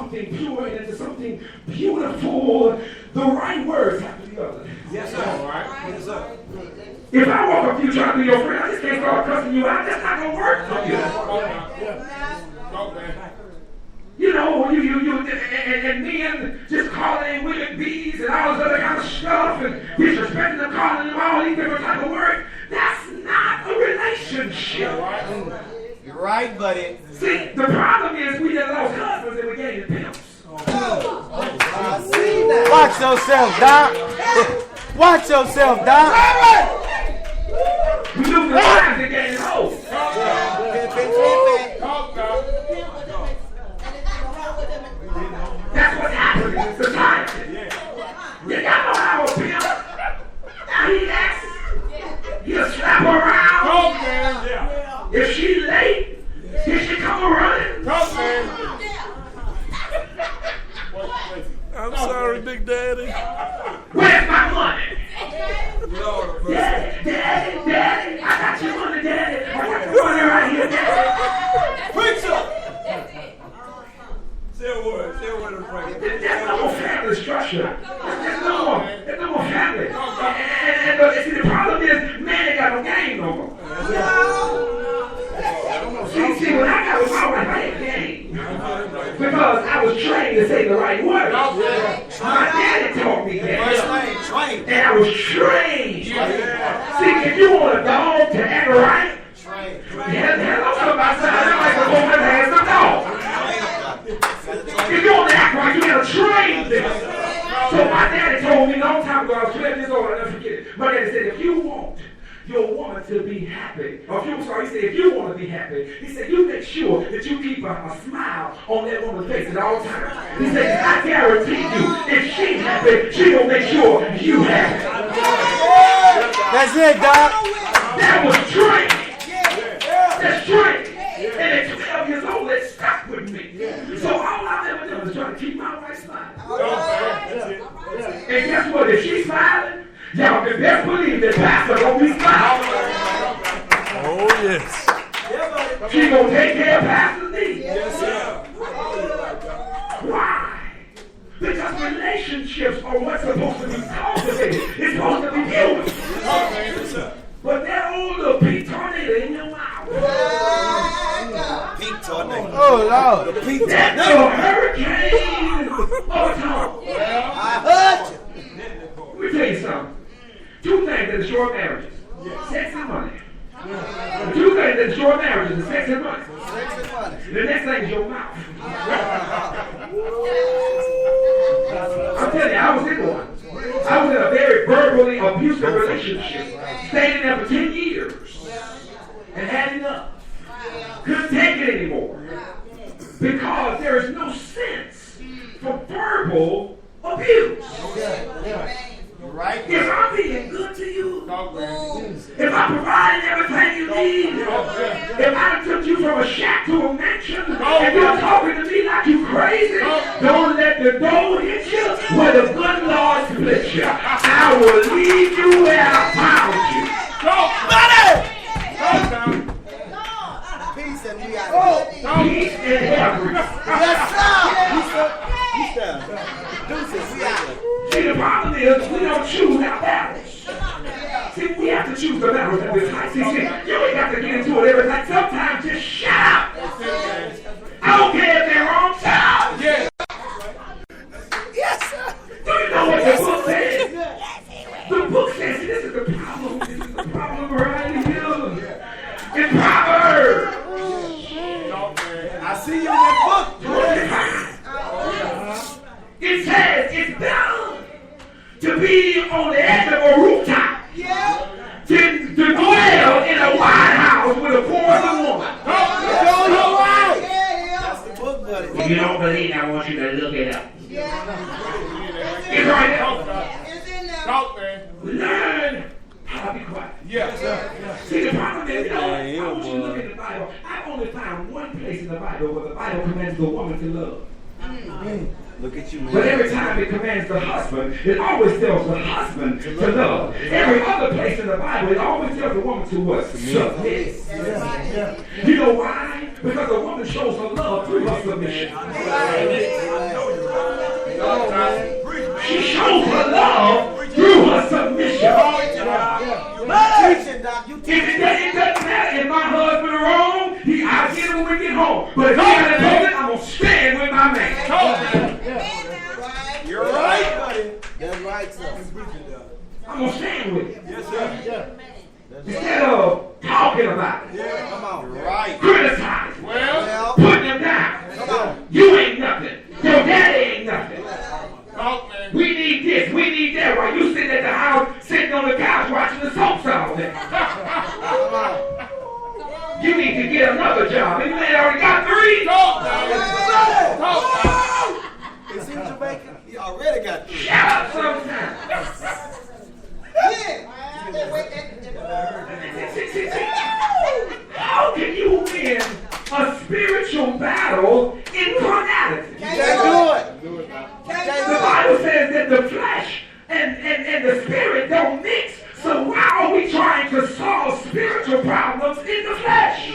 something pure and into something beautiful, the right words have to be uttered. Yes, sir. All right. Yes, sir. If I walk up to you trying to be your friend, I just can't start cussing you out. That's not going to work for you. You know, and men just calling women bees and all this other kind of stuff and disrespecting them, calling them all these different type of words. That's not a relationship. You're right, buddy. See, the problem is we just lost husbands and we gained pimps. I see that. Watch yourself, Doc. Watch yourself, Doc. We lose the lives and gaining hope. That's what's happening in society. You got to have a pimp. Now he acts. He'll slap her around. If she's late, he should come running. I'm sorry, Big Daddy. Where's my money? Daddy, I got your money, Daddy. I got your money right here, Daddy. Preacher! Say a word of praise. There's no more family structure. There's no more family. And see, the problem is, man ain't got no game no more. See, when I got my wife, I had game. Because I was trained to say the right words. My daddy taught me that. And I was trained. See, if you want a dog to act right, hello, somebody sound like a woman has a dog. If you want to act right, you got to train them. So my daddy told me a long time ago, I was 12 years old, I'll never forget it. My daddy said, if you want your woman to be happy, or he said, if you want to be happy, he said, you make sure that you keep a smile on that woman's face at all times. He said, I guarantee you, if she's happy, she will make sure you happy. That's it, Doc. That was training. That's training. And at 12 years old, it stuck with me. So all I've ever done is try to keep my wife smiling. And guess what? If she's smiling, y'all can best believe that Pastor gonna be smiling. Oh, yes. She gonna take care of Pastor's needs. Yes, sir. Why? Because relationships are what's supposed to be cultivated. It's supposed to be beautiful. But that old little pink tornado in your mouth. Pink tornado. Oh, Lord. Pink That tornado. little hurricane of talk. I heard you. Let me tell you something. Two things that destroy marriages. Sex and money. Two things that destroy marriages is sex and money. The next thing is your mouth. I'm telling you, I was in one. I was in a very verbally abusive relationship. Stayed in there for 10 years. And had enough. Couldn't take it anymore. Because there is no sense for verbal abuse. Right. If I'm being good to you, if I'm providing everything you need, if I took you from a shack to a mansion, and you're talking to me like you crazy, don't let the door hit you where the good Lord split you. I will leave you where I found you. Peace and we are. Peace and heaven. Yes, sir. Peace down. Deuces, we are. See, the problem is we don't choose our battles. See, we have to choose the battles at this time. See, you ain't got to get into it every night. Sometimes just shut up. I don't care if they're wrong. Child. Yes. Yes, sir. Do you know what the book says? The book says, this is the problem. This is the problem right here. In Proverbs. I see you in that book. It says it's better to be on the edge of a rooftop than to dwell in a White House with a foreign woman. That's the book, buddy. If you don't believe, I want you to look it up. It's right there. Talk, man. Learn how to be quiet. Yeah. See, the problem is, I want you to look at the Bible. I only found one place in the Bible where the Bible commands the woman to love. Look at you, man. But every time it commands the husband, it always tells the husband to love. Every other place in the Bible, it always tells the woman to what? Submit. You know why? Because the woman shows her love through her submission. stand with my man. You're right, buddy. That's right, sir. I'm going to stand with him. Yes, sir. Instead of talking about it. Yeah, come on. Right. Criticizing. Well, putting him down. come on. You ain't nothing. Your daddy ain't nothing. Talk, man. We need this. We need that. While you sitting at the house, sitting on the couch watching the soaps all day. Come on. You need to get another job. This man already got 3. Talk, man. Is he Jamaican? He already got 3. Shut up sometimes. How can you win a spiritual battle in carnality? You can't do it. The Bible says that the flesh and the spirit don't mix. So why are we trying to solve spiritual problems in the flesh?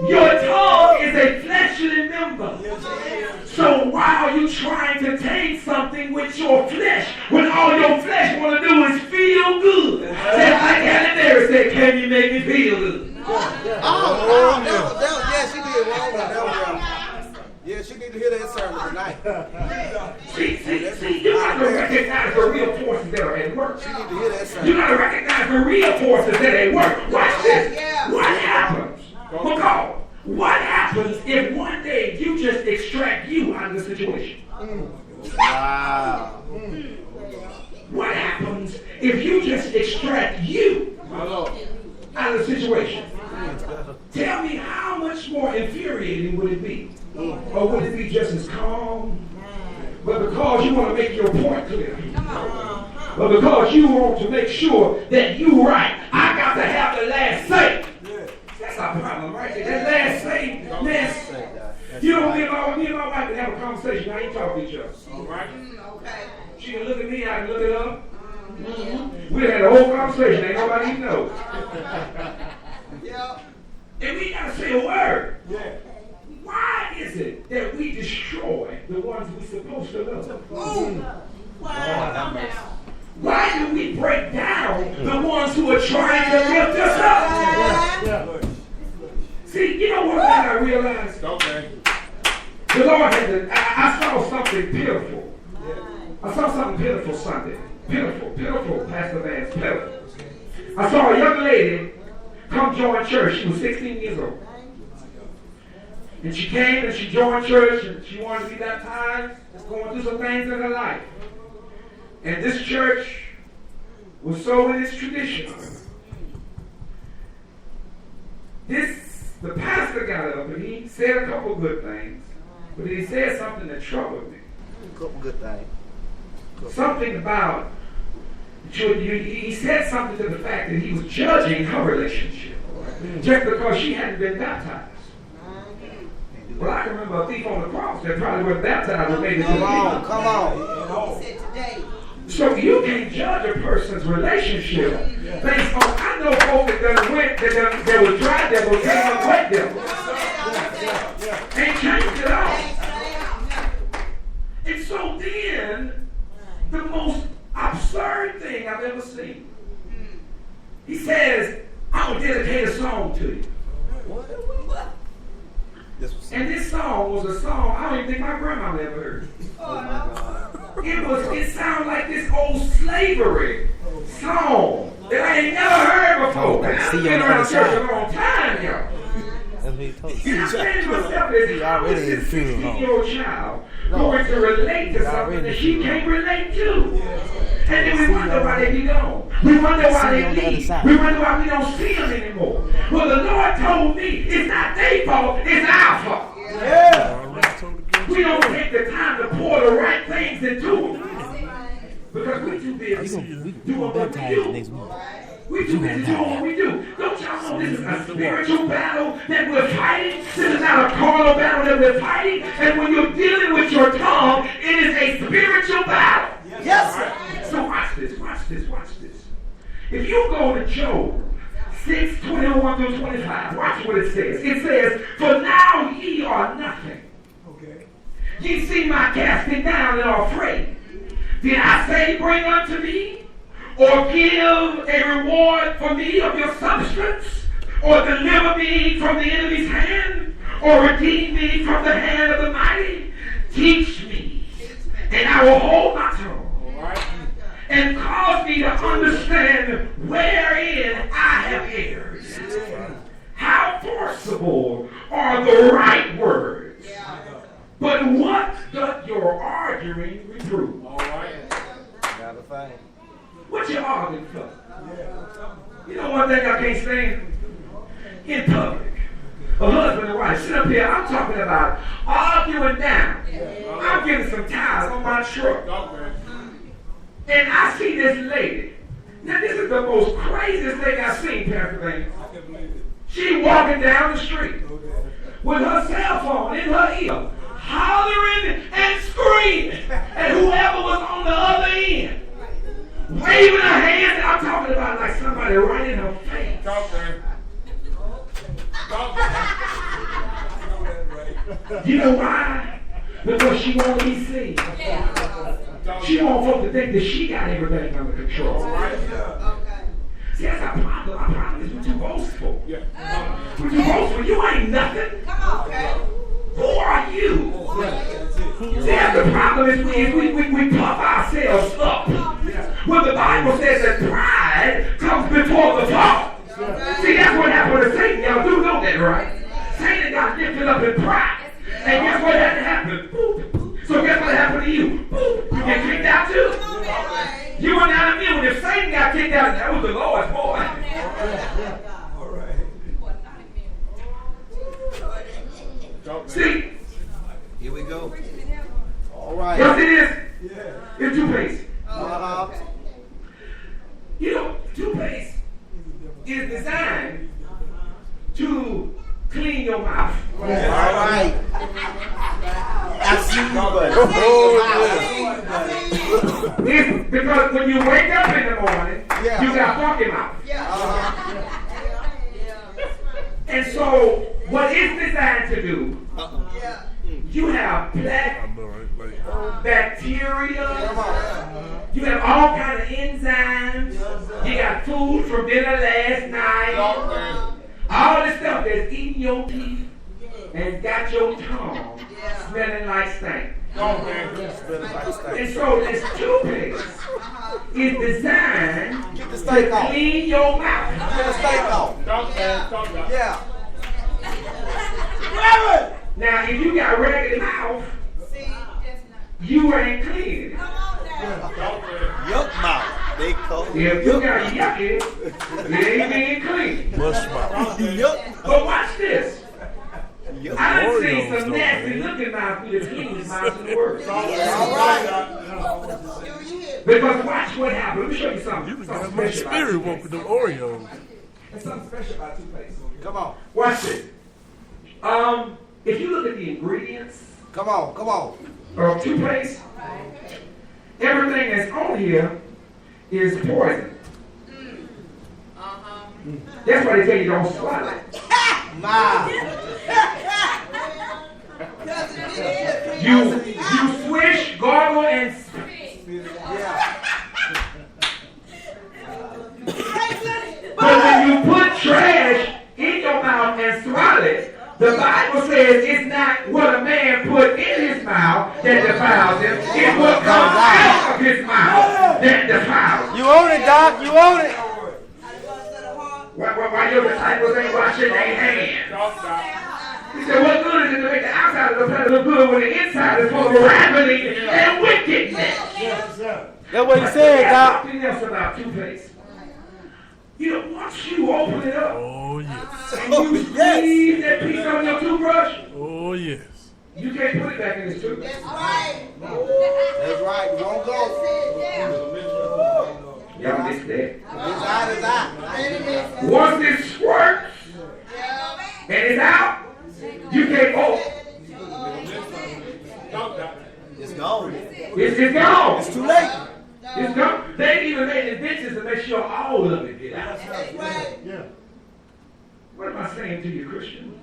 Your tongue is a fleshly member. So why are you trying to tame something with your flesh when all your flesh want to do is feel good? Just like Halle Berry said, can you make me feel good? Yeah, she did wrong. Yeah, she need to hear that sermon tonight. See, you got to recognize the real forces that are at work. She need to hear that sermon. You got to recognize the real forces that are at work. Watch this. What happens? McCall, what happens if one day you just extract you out of the situation? Wow. What happens if you just extract you out of the situation? Tell me how much more infuriating would it be? Or would it be just as calm? But because you want to make your point clear. But because you want to make sure that you're right, I got to have the last say. That's our problem, right there. That last say, man. You know, me and my wife can have a conversation. I ain't talking to each other. Right? She can look at me, I can look at her. We had a whole conversation. Ain't nobody even knows. And we got to say a word. Why is it that we destroy the ones we're supposed to love? Why do we break down the ones who are trying to lift us up? See, you know what I realized? The Lord had to, I saw something pitiful. I saw something pitiful Sunday. Pitiful, Pastor Vance, pitiful. I saw a young lady come join church. She was 16 years old. And she came and she joined church and she wanted to be baptized, going through some things in her life. And this church was so in its tradition. The pastor got up and he said a couple good things, but he said something that troubled me. A couple good things. Something about, he said something to the fact that he was judging her relationship just because she hadn't been baptized. Well, I can remember a thief on the cross that probably was baptized and made it to the kingdom. Come on. So you can't judge a person's relationship based on, I know folks that was dry devils, came up wet devils. Ain't changed at all. And so then, the most absurd thing I've ever seen, he says, I'm going to dedicate a song to you. And this song was a song I don't even think my grandma ever heard. It sounded like this old slavery song that I ain't never heard before. I've been around church a long time, y'all. And I'm saying to myself, how is this 16-year-old child going to relate to something that she can't relate to? And then we wonder why they be gone. We wonder why they leave. We wonder why we don't see them anymore. Well, the Lord told me it's not their fault, it's our fault. We don't take the time to pour the right things into them. Because we're too busy doing what we do. We're too busy doing what we do. Don't y'all know this is a spiritual battle that we're fighting? This is not a carnal battle that we're fighting. And when you're dealing with your tongue, it is a spiritual battle. Yes. So watch this. If you go to Job 6:21-25, watch what it says. It says, for now ye are nothing. Ye see my casting down and are afraid. Did I say bring unto me? Or give a reward for me of your substance? Or deliver me from the enemy's hand? or redeem me from the hand of the mighty? Teach me, and I will hold my tongue, and cause me to understand wherein I have erred. How forcible are the right words, but what doth your arguing reprove? What you arguing for? You know one thing I can't stand? In public. A husband and wife sit up here, I'm talking about arguing down. I'm getting some tires on my truck. And I see this lady. Now this is the most craziest thing I've seen, Pennsylvania. She walking down the street with her cell phone in her ear, hollering and screaming at whoever was on the other end. Waving her hand, I'm talking about like somebody right in her face. You know why? Because she won't be seen. She wants folks to think that she got everything under control. See, that's our problem. Our problem is we're too boastful. We're too boastful. You ain't nothing. Who are you? See, that's the problem is we puff ourselves up. When the Bible says that pride comes before the fall. See, that's what happened to Satan. Y'all do know that, right? Satan got lifted up in pride. And guess what had to happen? Boop. So guess what happened to you? Boop. You get kicked out too. You were not immune. If Satan got kicked out, that was the Lord's boy. See? Here we go. All right. Yes, it is. It's toothpaste. You know, toothpaste is designed to clean your mouth. All right. I see you, buddy. It's because when you wake up in the morning, you got funky mouth. And so, what it's designed to do, you have black bacteria, you have all kinds of enzymes, you got food from dinner last night, all this stuff that's eating your teeth and got your tongue smelling like stank. And so this toothpaste is designed to clean your mouth. Now, if you got raggedy mouth, you ain't clean. Yuck mouth. They call it. If you got yucky, it ain't being clean. Mush mouth. But watch this. I done seen some nasty looking mouth be the cleanest mouth in the world. Because watch what happened. Let me show you something. You got my spirit woke with them Oreos. There's something special about toothpaste. Come on. Watch this. If you look at the ingredients of toothpaste, everything that's on here is poison. That's why they tell you don't swallow it. You swish, gargle, and but when you put trash in your mouth and swallow it, the Bible says it's not what a man put in his mouth that defiles him. It's what comes out of his mouth that defiles him. You own it, Doc. You own it. Why your disciples ain't washing their hands? He said, what good is it to make the outside of the plate look good when the inside is full of ravening and wickedness? That's what he said, Doc. Something else about toothpaste. You know, once you open it up, Oh, yes. and you squeeze that piece on your toothbrush, Oh, yes. you can't put it back in this toothbrush. That's right. You won't go. Y'all missed that. It's out. Once it squirts and it's out, you can't open. It's gone. It's gone. It's too late. It's gone. They ain't even made inventions to make sure all of it get out. Yeah. What am I saying to you, Christian?